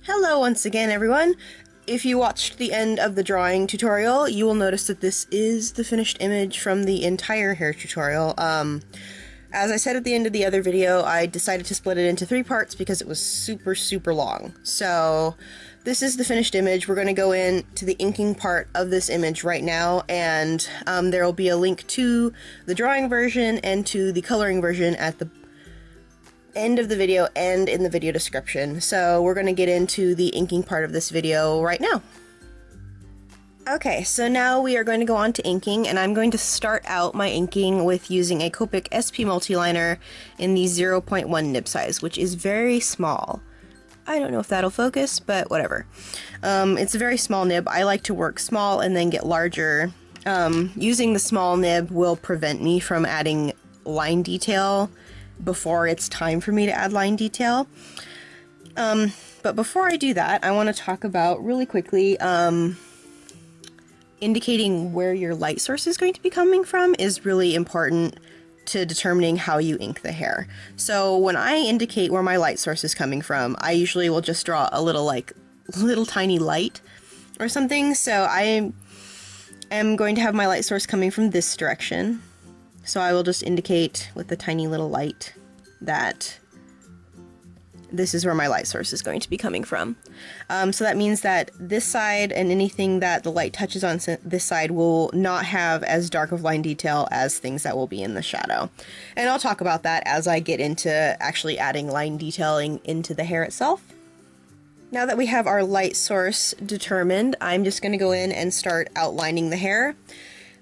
Hello once again, everyone. If you watched the end of the drawing tutorial, you will notice that this is the finished image from the entire hair tutorial. As I said at the end of the other video, I decided to split it into 3 parts because it was super long. So this is the finished image. We're going to go into the inking part of this image right now, and there will be a link to the drawing version and to the coloring version at the end of the video and in the video description. So we're going to get into the inking part of this video right now. Okay, so now we are going to go on to inking, and I'm going to start out my inking with using a Copic SP Multiliner in the 0.1 nib size, which is very small. I don't know if that'll focus, but whatever. It's a very small nib. I like to work small and then get larger. Using the small nib will prevent me from adding line detail before it's time for me to add line detail. But before I do that, I want to talk about really quickly indicating where your light source is going to be coming from is really important to determining how you ink the hair. So when I indicate where my light source is coming from, I usually will just draw a little tiny light or something. So I am going to have my light source coming from this direction. So I will just indicate with the tiny little light that this is where my light source is going to be coming from. So that means that this side and anything that the light touches on this side will not have as dark of line detail as things that will be in the shadow. And I'll talk about that as I get into actually adding line detailing into the hair itself. Now that we have our light source determined, I'm just going to go in and start outlining the hair.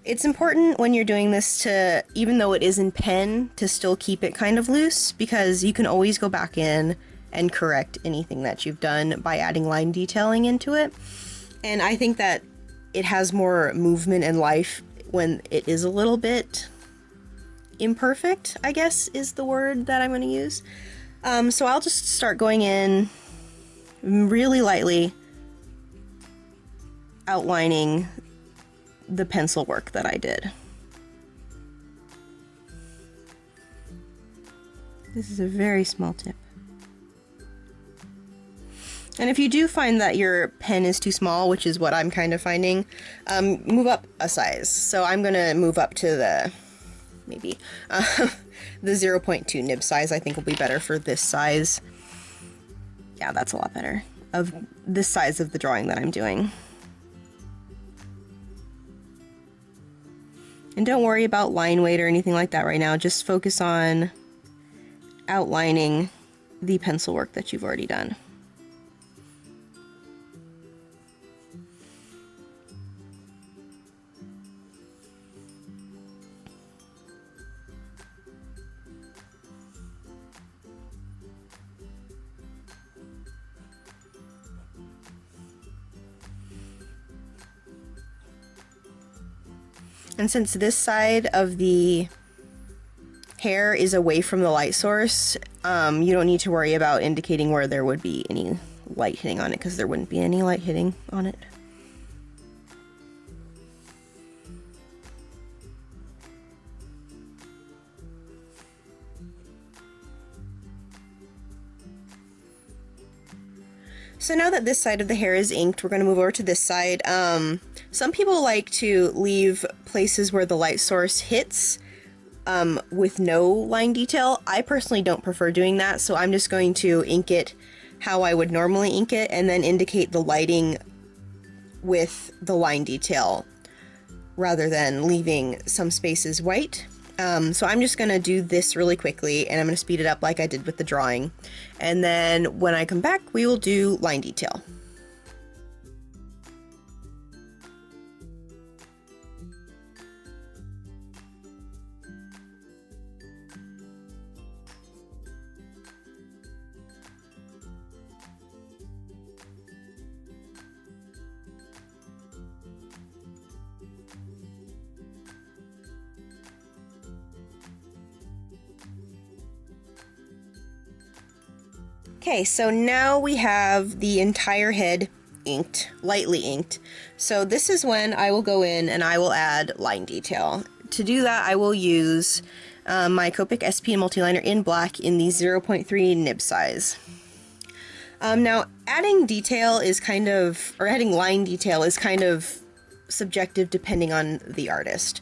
It's important when you're doing this to, even though it is in pen, to still keep it kind of loose, because you can always go back in and correct anything that you've done by adding line detailing into it. And I think that it has more movement and life when it is a little bit imperfect, I guess is the word that I'm going to use. So I'll just start going in really lightly, outlining the pencil work that I did. This is a very small tip. And if you do find that your pen is too small, which is what I'm kind of finding, move up a size. So I'm going to move up to the, maybe, the 0.2 nib size I think will be better for this size. Yeah, that's a lot better, of this size of the drawing that I'm doing. And don't worry about line weight or anything like that right now. Just focus on outlining the pencil work that you've already done. And since this side of the hair is away from the light source, you don't need to worry about indicating where there would be any light hitting on it, because there wouldn't be any light hitting on it. So now that this side of the hair is inked, we're going to move over to this side. Some people like to leave places where the light source hits with no line detail. I personally don't prefer doing that, so I'm just going to ink it how I would normally ink it and then indicate the lighting with the line detail rather than leaving some spaces white. So I'm just going to do this really quickly, and I'm going to speed it up like I did with the drawing. And then when I come back, we will do line detail. Okay, so now we have the entire head inked, lightly inked. So this is when I will go in and I will add line detail. To do that, I will use my Copic SP Multiliner in black in the 0.3 nib size. Now, adding detail is kind of, or adding line detail is kind of subjective depending on the artist.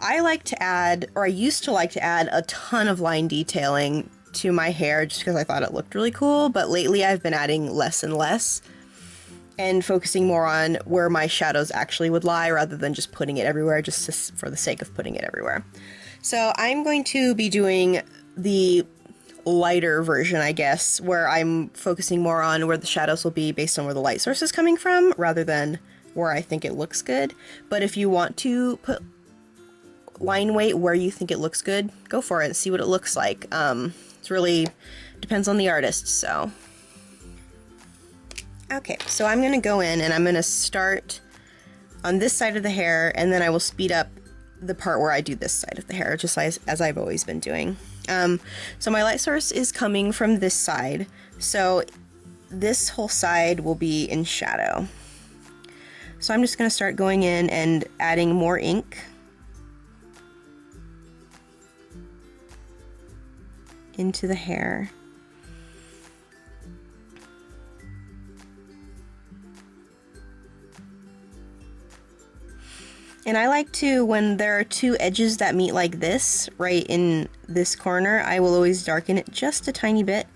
I like to add, or I used to like to add a ton of line detailing to my hair just because I thought it looked really cool, but lately I've been adding less and less and focusing more on where my shadows actually would lie rather than just putting it everywhere just for the sake of putting it everywhere. So I'm going to be doing the lighter version, I guess, where I'm focusing more on where the shadows will be based on where the light source is coming from rather than where I think it looks good. But if you want to put line weight where you think it looks good, go for it and see what it looks like. It really depends on the artist, so. Okay, so I'm gonna go in and I'm gonna start on this side of the hair, and then I will speed up the part where I do this side of the hair, just as I've always been doing. So my light source is coming from this side, so this whole side will be in shadow. So I'm just going to start going in and adding more ink into the hair. And I like to, when there are two edges that meet like this, right in this corner, I will always darken it just a tiny bit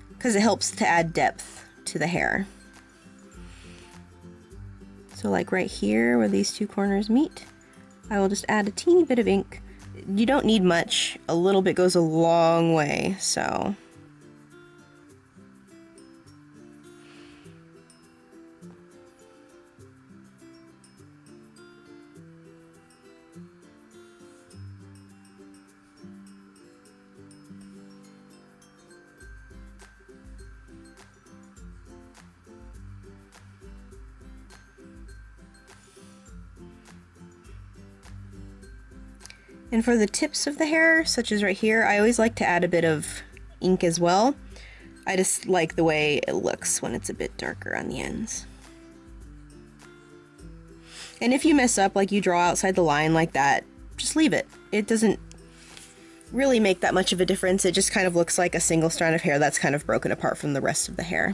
because it helps to add depth to the hair. So like right here where these two corners meet, I will just add a teeny bit of ink. You don't need much, a little bit goes a long way, so. And for the tips of the hair, such as right here, I always like to add a bit of ink as well. I just like the way it looks when it's a bit darker on the ends. And if you mess up, like you draw outside the line like that, just leave it. It doesn't really make that much of a difference. It just kind of looks like a single strand of hair that's kind of broken apart from the rest of the hair.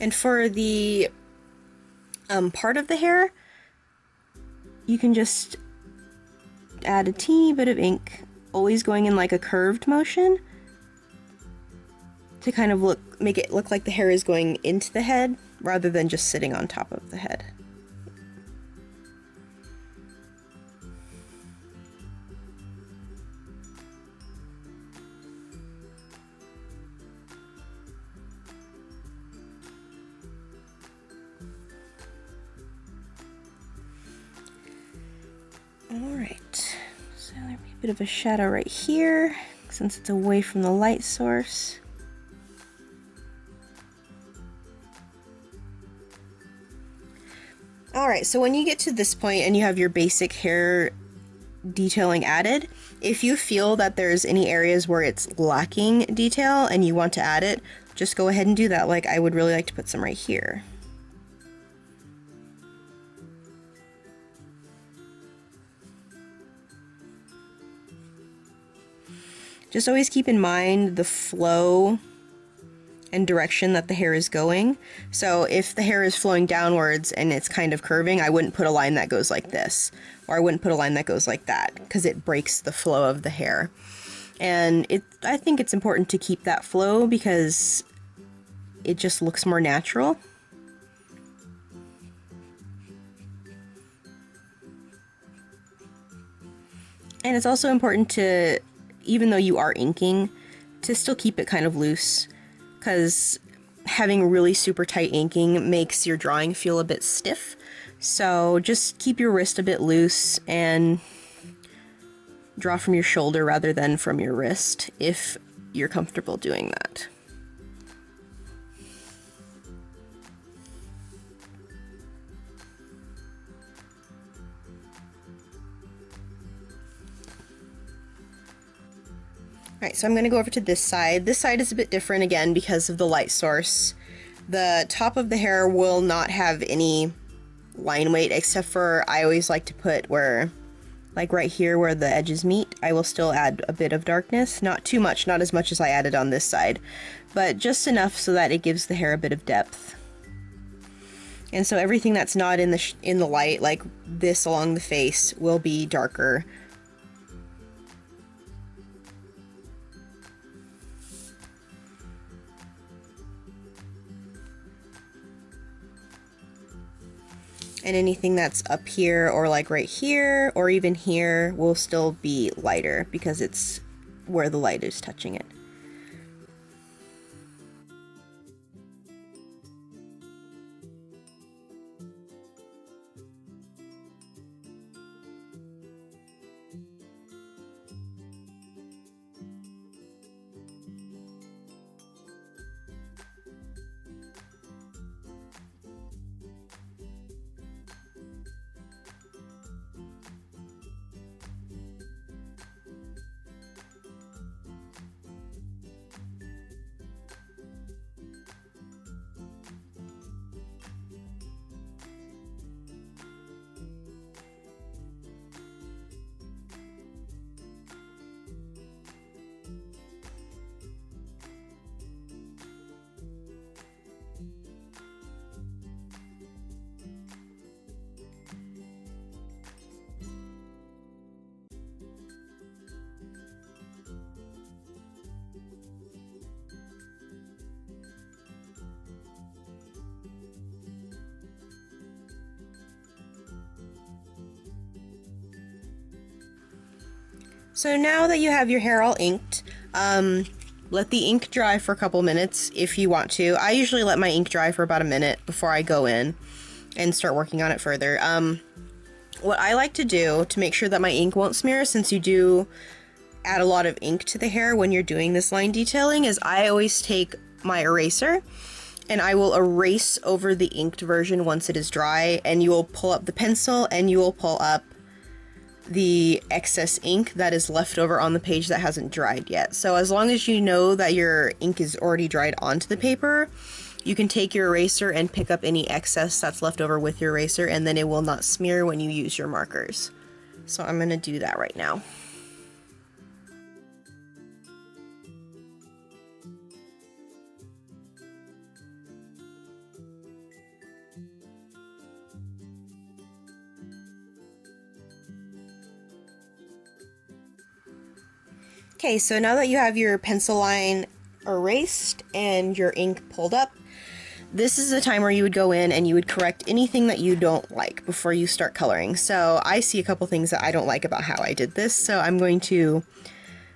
And for the part of the hair, you can just add a teeny bit of ink, always going in like a curved motion to kind of make it look like the hair is going into the head rather than just sitting on top of the head. Alright, so there'll be a bit of a shadow right here, since it's away from the light source. Alright, so when you get to this point and you have your basic hair detailing added, if you feel that there's any areas where it's lacking detail and you want to add it, just go ahead and do that. Like I would really like to put some right here. Just always keep in mind the flow and direction that the hair is going. So if the hair is flowing downwards and it's kind of curving, I wouldn't put a line that goes like this, or I wouldn't put a line that goes like that, because it breaks the flow of the hair. And I think it's important to keep that flow because it just looks more natural. And it's also important to, even though you are inking, to still keep it kind of loose, because having really super tight inking makes your drawing feel a bit stiff. So just keep your wrist a bit loose and draw from your shoulder rather than from your wrist if you're comfortable doing that. Alright, so I'm going to go over to this side. This side is a bit different again because of the light source. The top of the hair will not have any line weight except for I always like to put where like right here where the edges meet, I will still add a bit of darkness. Not too much, not as much as I added on this side, but just enough so that it gives the hair a bit of depth. And so everything that's not in the light, like this along the face, will be darker. And anything that's up here or like right here or even here will still be lighter because it's where the light is touching it. So now that you have your hair all inked, let the ink dry for a couple minutes if you want to. I usually let my ink dry for about a minute before I go in and start working on it further. What I like to do to make sure that my ink won't smear, since you do add a lot of ink to the hair when you're doing this line detailing, is I always take my eraser and I will erase over the inked version once it is dry, and you will pull up the pencil and you will pull up the excess ink that is left over on the page that hasn't dried yet. So as long as you know that your ink is already dried onto the paper, you can take your eraser and pick up any excess that's left over with your eraser, and then it will not smear when you use your markers. So I'm going to do that right now. Okay, so now that you have your pencil line erased and your ink pulled up, this is the time where you would go in and you would correct anything that you don't like before you start coloring. So I see a couple things that I don't like about how I did this, so I'm going to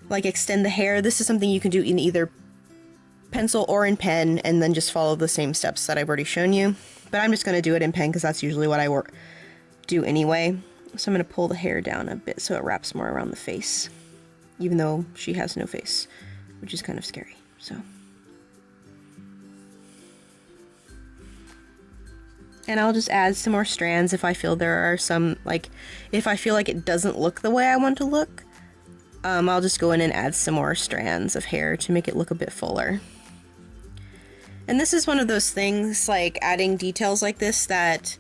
like extend the hair. This is something you can do in either pencil or in pen, and then just follow the same steps that I've already shown you. But I'm just going to do it in pen because that's usually what I do anyway. So I'm going to pull the hair down a bit so it wraps more around the face, even though she has no face, which is kind of scary. So, and I'll just add some more strands if I feel there are some, like, if I feel like it doesn't look the way I want to look, I'll just go in and add some more strands of hair to make it look a bit fuller. And this is one of those things, like adding details like this, that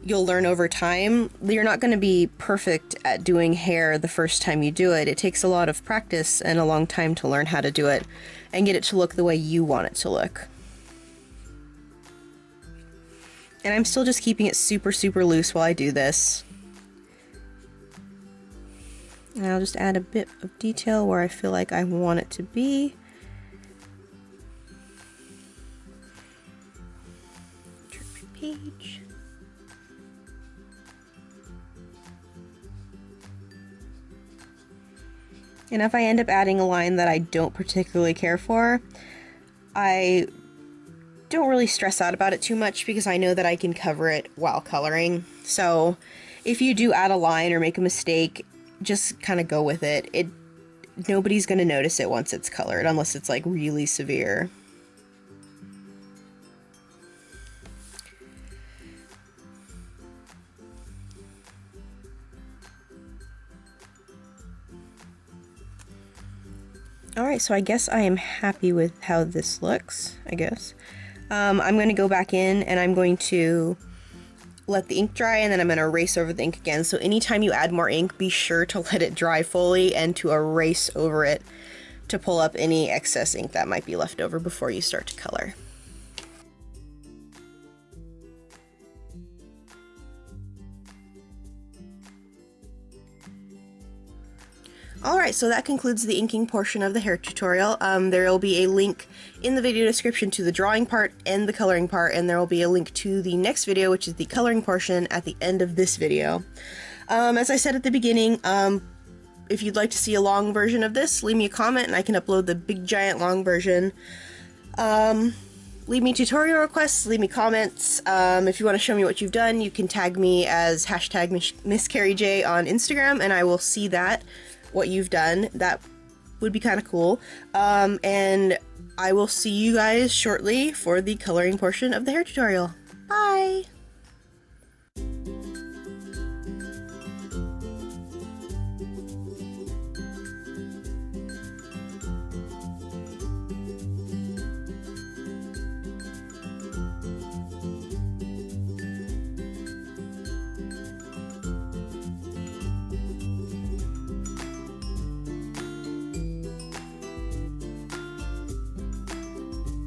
you'll learn over time. You're not going to be perfect at doing hair the first time you do it. It takes a lot of practice and a long time to learn how to do it and get it to look the way you want it to look. And I'm still just keeping it super, super loose while I do this. And I'll just add a bit of detail where I feel like I want it to be. Turn my page. And if I end up adding a line that I don't particularly care for, I don't really stress out about it too much because I know that I can cover it while coloring. So if you do add a line or make a mistake, just kind of go with it. Nobody's going to notice it once it's colored, unless it's like really severe. Alright, so I guess I am happy with how this looks, I guess. I'm going to go back in and I'm going to let the ink dry, and then I'm going to erase over the ink again. So anytime you add more ink, be sure to let it dry fully and to erase over it to pull up any excess ink that might be left over before you start to color. Alright, so that concludes the inking portion of the hair tutorial. There will be a link in the video description to the drawing part and the coloring part, and there will be a link to the next video, which is the coloring portion, at the end of this video. As I said at the beginning, if you'd like to see a long version of this, leave me a comment and I can upload the big giant long version. Leave me tutorial requests, leave me comments. If you want to show me what you've done, you can tag me as hashtag MissKerrieJ on Instagram, and I will see that, what you've done. That would be kind of cool. And I will see you guys shortly for the coloring portion of the hair tutorial. Bye!